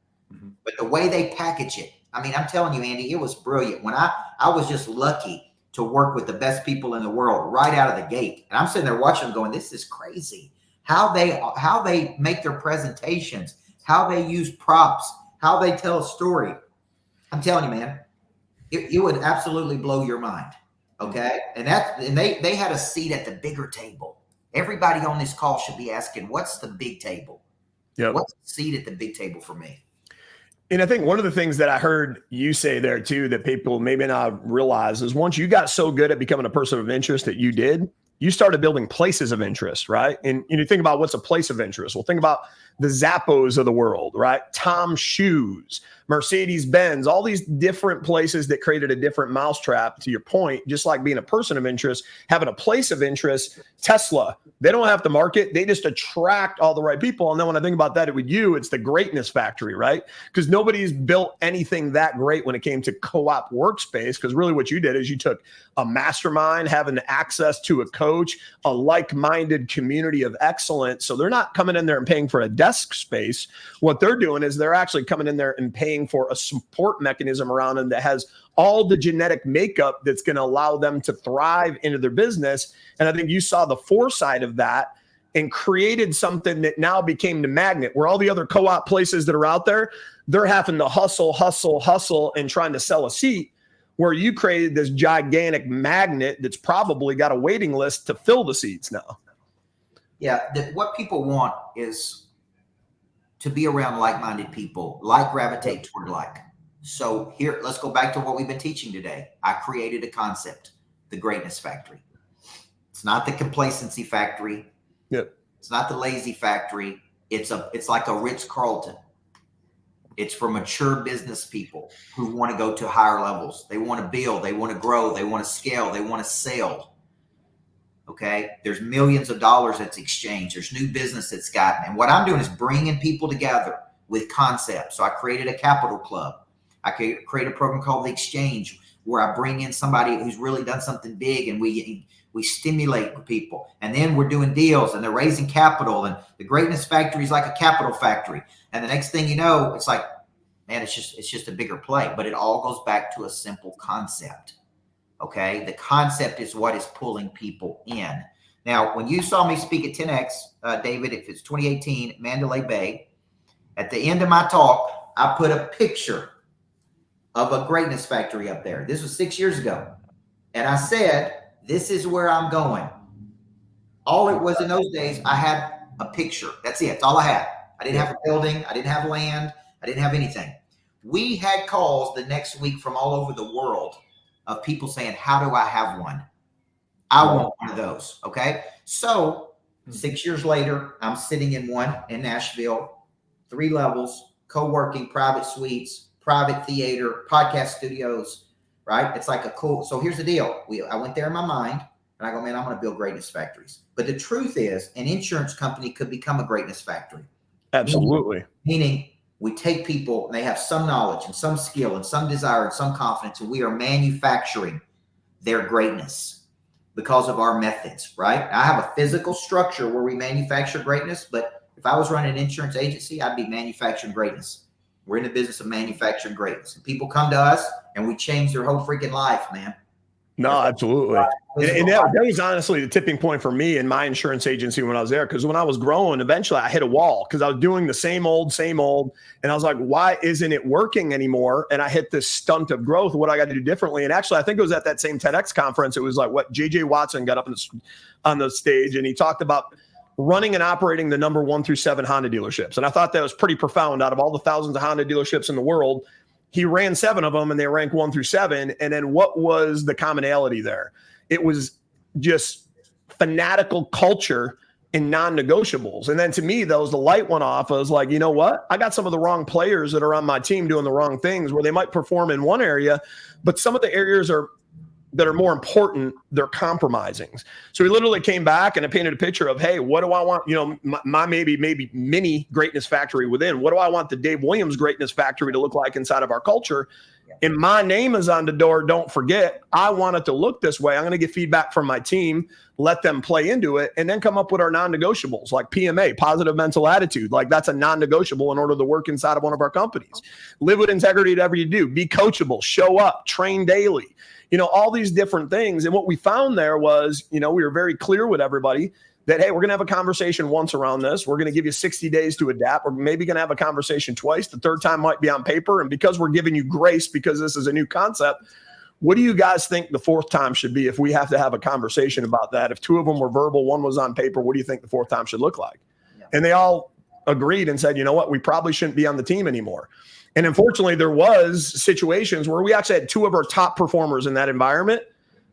but the way they package it, I mean, I'm telling you, Andy, it was brilliant. When I was just lucky to work with the best people in the world right out of the gate. And I'm sitting there watching them going, this is crazy. How they make their presentations, how they use props, how they tell a story. I'm telling you, man, it would absolutely blow your mind. Okay. And they had a seat at the bigger table. Everybody on this call should be asking, what's the big table? Yep. What's the seat at the big table for me? And I think one of the things that I heard you say there too, that people maybe not realize, is once you got so good at becoming a person of interest that you did, you started building places of interest, right? And you think about what's a place of interest. Well, think about the Zappos of the world, right? Tom Shoes, Mercedes-Benz, all these different places that created a different mousetrap, to your point, just like being a person of interest, having a place of interest. Tesla, they don't have to market. They just attract all the right people. And then when I think about that with you, it's the greatness factory, right? Because nobody's built anything that great when it came to co-op workspace, because really what you did is you took a mastermind, having access to a coach, a like-minded community of excellence. So they're not coming in there and paying for a desk space. What they're doing is they're actually coming in there and paying for a support mechanism around them that has all the genetic makeup that's going to allow them to thrive into their business. And I think you saw the foresight of that and created something that now became the magnet, where all the other co-op places that are out there, they're having to hustle, and trying to sell a seat, where you created this gigantic magnet that's probably got a waiting list to fill the seats now. Yeah, what people want is to be around like-minded people, like gravitate toward like. So here, let's go back to what we've been teaching today. I created a concept, the greatness factory. It's not the complacency factory. Yep. It's not the lazy factory. It's like a Ritz-Carlton. It's for mature business people who want to go to higher levels. They want to build, they want to grow, they want to scale, they want to sell. Okay. There's millions of dollars that's exchanged. There's new business that's gotten. And what I'm doing is bringing people together with concepts. So I created a capital club. I create a program called the Exchange, where I bring in somebody who's really done something big, and we stimulate people. And then we're doing deals, and they're raising capital, and the greatness factory is like a capital factory. And the next thing you know, it's like, man, it's just a bigger play. But it all goes back to a simple concept. Okay. The concept is what is pulling people in. Now, when you saw me speak at 10X, David, if it's 2018, Mandalay Bay, at the end of my talk, I put a picture of a greatness factory up there. This was 6 years ago. And I said, this is where I'm going. All it was in those days, I had a picture. That's it. That's all I had. I didn't have a building. I didn't have land. I didn't have anything. We had calls the next week from all over the world of people saying, how do I have one? I want one of those. Okay. So 6 years later, I'm sitting in one in Nashville, 3 levels, co-working, private suites, private theater, podcast studios, right? It's like a cool. So here's the deal. I went there in my mind and I go, man, I'm going to build greatness factories. But the truth is, an insurance company could become a greatness factory. Absolutely. Meaning we take people and they have some knowledge and some skill and some desire and some confidence, and we are manufacturing their greatness because of our methods, right? I have a physical structure where we manufacture greatness, but if I was running an insurance agency, I'd be manufacturing greatness. We're in the business of manufacturing greatness. And people come to us and we change their whole freaking life, man. No, absolutely. And that was honestly the tipping point for me in my insurance agency when I was there. Because when I was growing, eventually I hit a wall because I was doing the same old. And I was like, why isn't it working anymore? And I hit this stunt of growth. What I got to do differently? And actually, I think it was at that same TEDx conference. It was like what JJ Watson got up on the stage and he talked about running and operating the number 1 through 7 Honda dealerships. And I thought that was pretty profound. Out of all the thousands of Honda dealerships in the world, he ran 7 of them and they ranked 1 through 7. And then what was the commonality there? It was just fanatical culture and non-negotiables. And then to me, the light went off. I was like, you know what? I got some of the wrong players that are on my team doing the wrong things where they might perform in one area, but some of the areas that are more important, they're compromising. So he literally came back and I painted a picture of, hey, what do I want? You know, my maybe mini greatness factory within. What do I want the Dave Williams greatness factory to look like inside of our culture? And my name is on the door. Don't forget, I want it to look this way. I'm going to get feedback from my team, let them play into it, and then come up with our non-negotiables like PMA, positive mental attitude. Like that's a non-negotiable in order to work inside of one of our companies. Live with integrity whatever you do. Be coachable. Show up. Train daily. You know, all these different things. And what we found there was, you know, we were very clear with everybody that, hey, we're going to have a conversation once around this. We're going to give you 60 days to adapt. We're maybe going to have a conversation twice. The third time might be on paper. And because we're giving you grace, because this is a new concept, what do you guys think the fourth time should be if we have to have a conversation about that? If 2 of them were verbal, 1 was on paper, what do you think the fourth time should look like? Yeah. And they all agreed and said, you know what, we probably shouldn't be on the team anymore. And unfortunately, there was situations where we actually had 2 of our top performers in that environment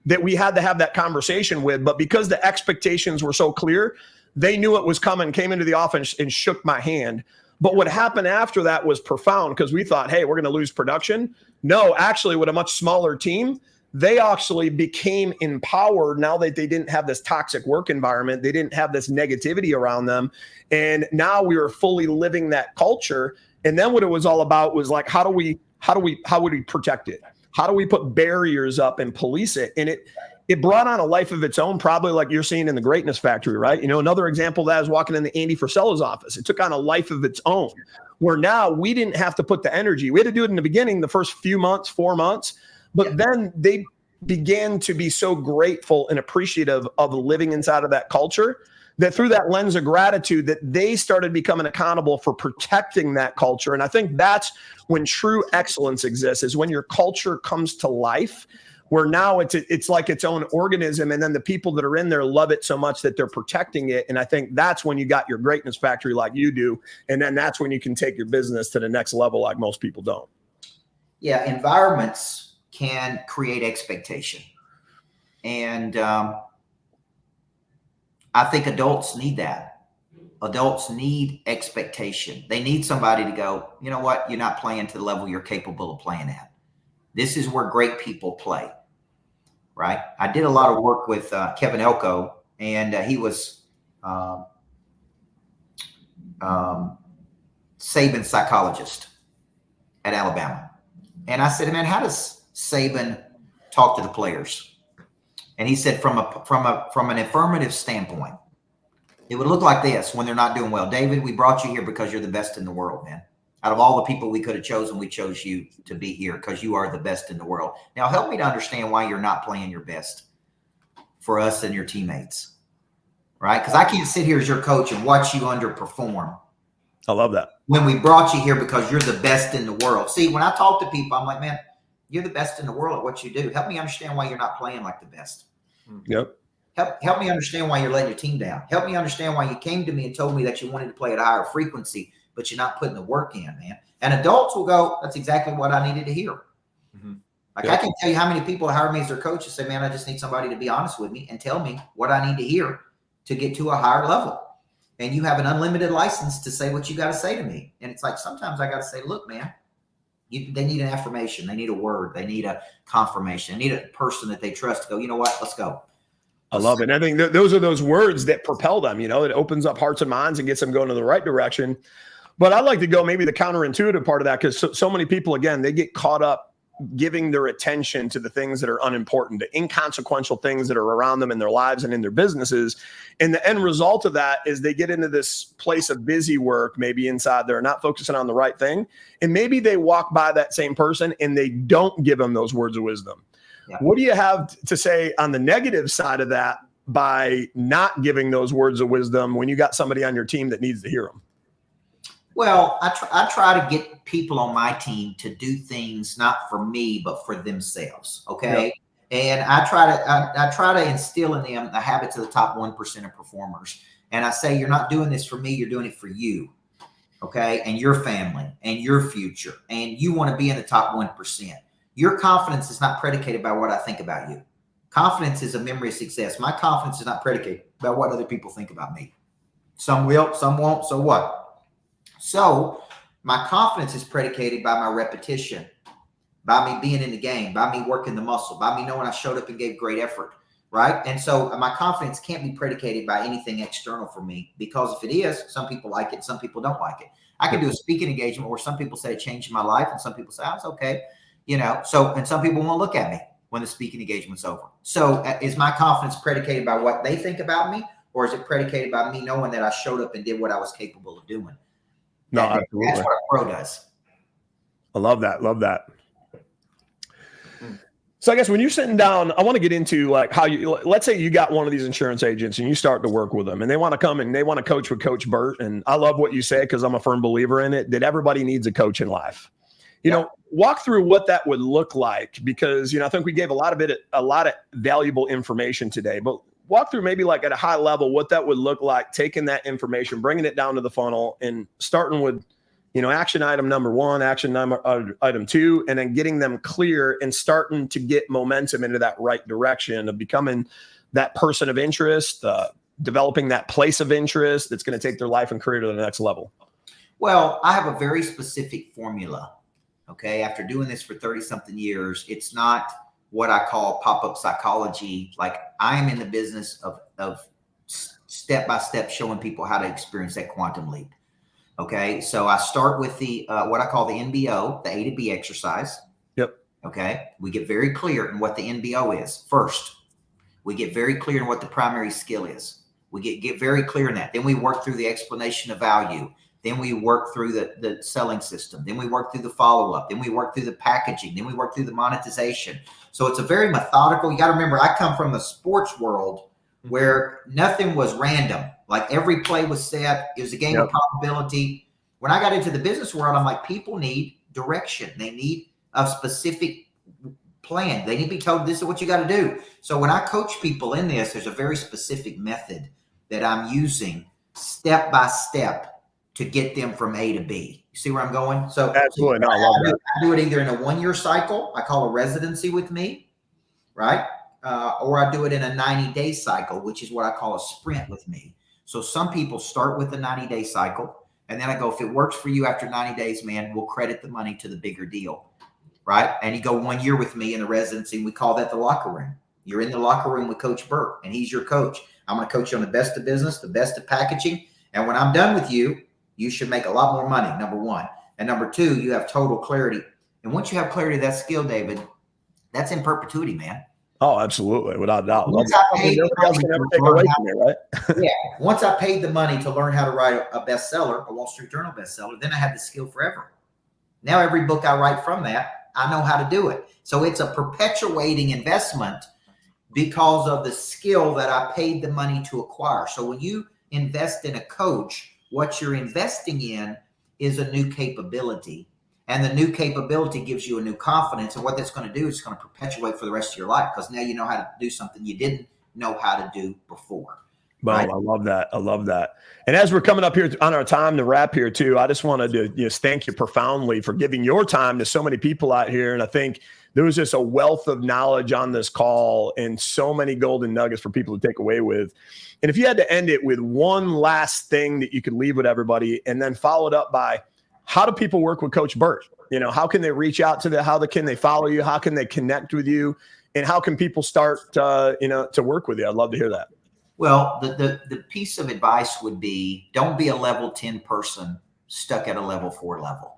that we had to have that conversation with. But because the expectations were so clear, they knew it was coming, came into the office and shook my hand. But what happened after that was profound, because we thought, hey, we're going to lose production. No, actually, with a much smaller team, they actually became empowered now that they didn't have this toxic work environment. They didn't have this negativity around them. And now we were fully living that culture. And then what it was all about was like, how would we protect it? How do we put barriers up and police it? And it brought on a life of its own, probably like you're seeing in the Greatness Factory, right? You know, another example of that is walking into Andy Frisella's office. It took on a life of its own, where now we didn't have to put the energy. We had to do it in the beginning, the first few months, 4 months, but then they began to be so grateful and appreciative of living inside of that culture, that through that lens of gratitude, that they started becoming accountable for protecting that culture. And I think that's when true excellence exists, is when your culture comes to life, where now it's like its own organism. And then the people that are in there love it so much that they're protecting it. And I think that's when you got your Greatness Factory like you do. And then that's when you can take your business to the next level like most people don't. Yeah, environments can create expectation. And I think adults need that. Adults need expectation. They need somebody to go, you know what? You're not playing to the level you're capable of playing at. This is where great people play, right? I did a lot of work with Kevin Elko, and he was Saban's psychologist at Alabama. And I said, man, how does Saban talk to the players? And he said, from an affirmative standpoint, it would look like this when they're not doing well. David, we brought you here because you're the best in the world, man. Out of all the people we could have chosen, we chose you to be here because you are the best in the world. Now, help me to understand why you're not playing your best for us and your teammates, right? Because I can't sit here as your coach and watch you underperform. I love that. When we brought you here because you're the best in the world. See, when I talk to people, I'm like, man, you're the best in the world at what you do. Help me understand why you're not playing like the best. Yep. Help me understand why you're letting your team down. Help me understand why you came to me and told me that you wanted to play at a higher frequency, but you're not putting the work in, man. And adults will go, that's exactly what I needed to hear. Mm-hmm. Like, I can tell you how many people hire me as their coach and say, man, I just need somebody to be honest with me and tell me what I need to hear to get to a higher level. And you have an unlimited license to say what you got to say to me. And it's like, sometimes I got to say, look, man, they need an affirmation. They need a word. They need a confirmation. They need a person that they trust to go, you know what, let's go. I love it. And I think those are those words that propel them. You know, it opens up hearts and minds and gets them going in the right direction. But I'd like to go maybe the counterintuitive part of that, because so many people, again, they get caught up giving their attention to the things that are unimportant, the inconsequential things that are around them in their lives and in their businesses. And the end result of that is they get into this place of busy work, maybe inside there, not focusing on the right thing. And maybe they walk by that same person and they don't give them those words of wisdom. Yeah. What do you have to say on the negative side of that by not giving those words of wisdom when you got somebody on your team that needs to hear them? Well, I try to get people on my team to do things not for me, but for themselves. Okay. Yep. And I try to instill in them the habits of the top 1% of performers. And I say, you're not doing this for me. You're doing it for you. Okay. And your family and your future. And you want to be in the top 1%. Your confidence is not predicated by what I think about you. Confidence is a memory of success. My confidence is not predicated by what other people think about me. Some will, some won't. So what? So my confidence is predicated by my repetition, by me being in the game, by me working the muscle, by me knowing I showed up and gave great effort, right? And so my confidence can't be predicated by anything external for me, because if it is, some people like it, some people don't like it. I can do a speaking engagement where some people say it changed my life and some people say, oh, it's okay. You know, so, and some people won't look at me when the speaking engagement's over. So is my confidence predicated by what they think about me, or is it predicated by me knowing that I showed up and did what I was capable of doing? No, absolutely. That's what a pro does. I love that. Love that. So I guess when you're sitting down, I want to get into like how you, let's say you got one of these insurance agents and you start to work with them and they want to come and they want to coach with Coach Burt. And I love what you say, because I'm a firm believer in it, that everybody needs a coach in life. You know, walk through what that would look like, because, you know, I think we gave a lot of valuable information today, but walk through maybe like at a high level what that would look like, taking that information, bringing it down to the funnel and starting with action item number one, item two, and then getting them clear and starting to get momentum into that right direction of becoming that person of interest, developing that place of interest that's going to take their life and career to the next level? Well, I have a very specific formula. Okay. After doing this for 30 something years, it's not what I call pop-up psychology. Like, I am in the business of step-by-step showing people how to experience that quantum leap. Okay. So I start with the, what I call the NBO, the A to B exercise. Yep. Okay. We get very clear in what the NBO is first. We get very clear in what the primary skill is. We get very clear in that. Then we work through the explanation of value. Then we work through the selling system. Then we work through the follow-up. Then we work through the packaging. Then we work through the monetization. So it's a very methodical. You got to remember, I come from the sports world where nothing was random. Like, every play was set. It was a game of probability. When I got into the business world, I'm like, people need direction. They need a specific plan. They need to be told, this is what you got to do. So when I coach people in this, there's a very specific method that I'm using step by step to get them from A to B. You see where I'm going? So absolutely. No, I love that. I do it either in a 1-year cycle. I call a residency with me, right? Or I do it in a 90-day cycle, which is what I call a sprint with me. So some people start with the 90-day cycle, and then I go, if it works for you after 90 days, man, we'll credit the money to the bigger deal, right? And you go 1 year with me in the residency, and we call that the locker room. You're in the locker room with Coach Burt, and he's your coach. I'm going to coach you on the best of business, the best of packaging. And when I'm done with you, you should make a lot more money, number one. And number two, you have total clarity. And once you have clarity of that skill, David, that's in perpetuity, man. Oh, absolutely. Without a doubt. Once I paid the money to learn how to write a bestseller, a Wall Street Journal bestseller, then I had the skill forever. Now, every book I write from that, I know how to do it. So it's a perpetuating investment because of the skill that I paid the money to acquire. So when you invest in a coach, what you're investing in is a new capability. And the new capability gives you a new confidence. And what that's going to do is it's going to perpetuate for the rest of your life, because now you know how to do something you didn't know how to do before. Well, right? I love that. I love that. And as we're coming up here on our time to wrap here too, I just wanted to just thank you profoundly for giving your time to so many people out here. And I think there was just a wealth of knowledge on this call and so many golden nuggets for people to take away with. And if you had to end it with one last thing that you could leave with everybody, and then follow it up by, how do people work with Coach Burt? How can they reach out to can they follow you? How can they connect with you? And how can people start, to work with you? I'd love to hear that. Well, the piece of advice would be, don't be a level 10 person stuck at a level 4 level,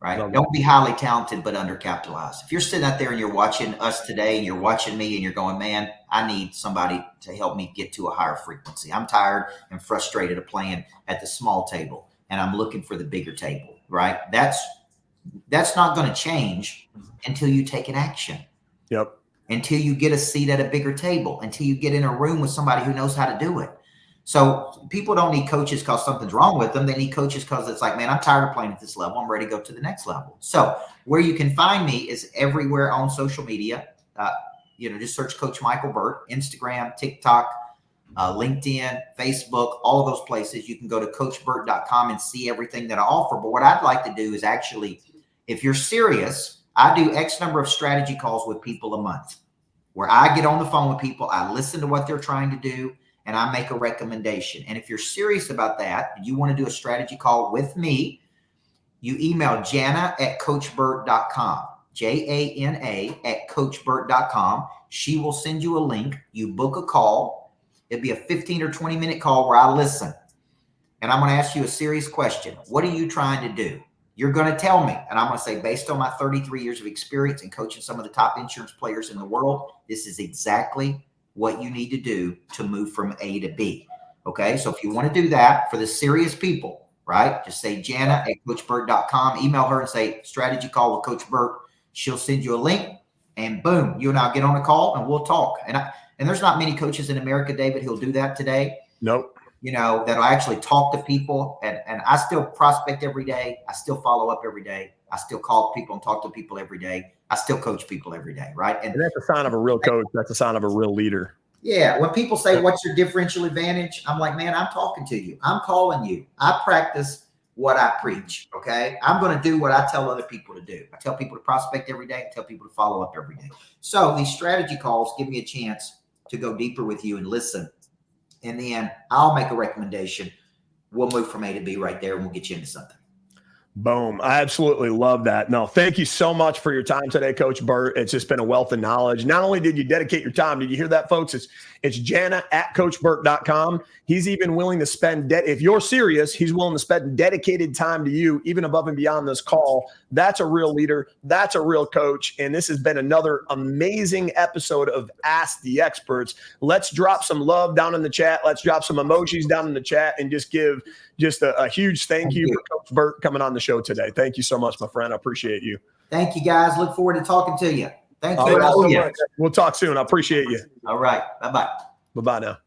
right? Don't be highly talented, but undercapitalized. If you're sitting out there and you're watching us today and you're watching me and you're going, man, I need somebody to help me get to a higher frequency. I'm tired and frustrated of playing at the small table, and I'm looking for the bigger table, right? That's not going to change until you take an action. Yep. Until you get a seat at a bigger table, until you get in a room with somebody who knows how to do it. So people don't need coaches because something's wrong with them. They need coaches because it's like, man, I'm tired of playing at this level. I'm ready to go to the next level. So where you can find me is everywhere on social media. Just search Coach Michael Burt, Instagram, TikTok, LinkedIn, Facebook, all of those places. You can go to coachburt.com and see everything that I offer. But what I'd like to do is actually, if you're serious, I do X number of strategy calls with people a month, where I get on the phone with people, I listen to what they're trying to do, and I make a recommendation. And if you're serious about that, and you want to do a strategy call with me, you email Jana@coachburt.com, JANA@coachburt.com. She will send you a link. You book a call. It'd be a 15 or 20 minute call where I listen. And I'm going to ask you a serious question. What are you trying to do? You're going to tell me, and I'm going to say, based on my 33 years of experience in coaching some of the top insurance players in the world, this is exactly what you need to do to move from A to B. Okay. So if you want to do that for the serious people, right, just say Jana@coachburt.com, email her and say strategy call with Coach Burt. She'll send you a link, and boom, you and I'll get on a call and we'll talk. And there's not many coaches in America, David, who'll do that today. Nope. That'll actually talk to people. And I still prospect every day. I still follow up every day. I still call people and talk to people every day. I still coach people every day, right? And that's a sign of a real coach. That's a sign of a real leader. Yeah. When people say, what's your differential advantage? I'm like, man, I'm talking to you. I'm calling you. I practice what I preach. Okay. I'm going to do what I tell other people to do. I tell people to prospect every day. I tell people to follow up every day. So these strategy calls give me a chance to go deeper with you and listen. And then I'll make a recommendation. We'll move from A to B right there and we'll get you into something. Boom. I absolutely love that. No, thank you so much for your time today, Coach Burt. It's just been a wealth of knowledge. Not only did you dedicate your time, did you hear that, folks? It's Jana at CoachBurt.com. He's even willing to spend, if you're serious, he's willing to spend dedicated time to you, even above and beyond this call. That's a real leader. That's a real coach. And this has been another amazing episode of Ask the Experts. Let's drop some love down in the chat. Let's drop some emojis down in the chat and just give a huge thank you for Coach Burt coming on the show today. Thank you so much, my friend. I appreciate you. Thank you, guys. Look forward to talking to you. Thank you. All right. We'll talk soon. I appreciate you. All right. Bye-bye. Bye-bye now.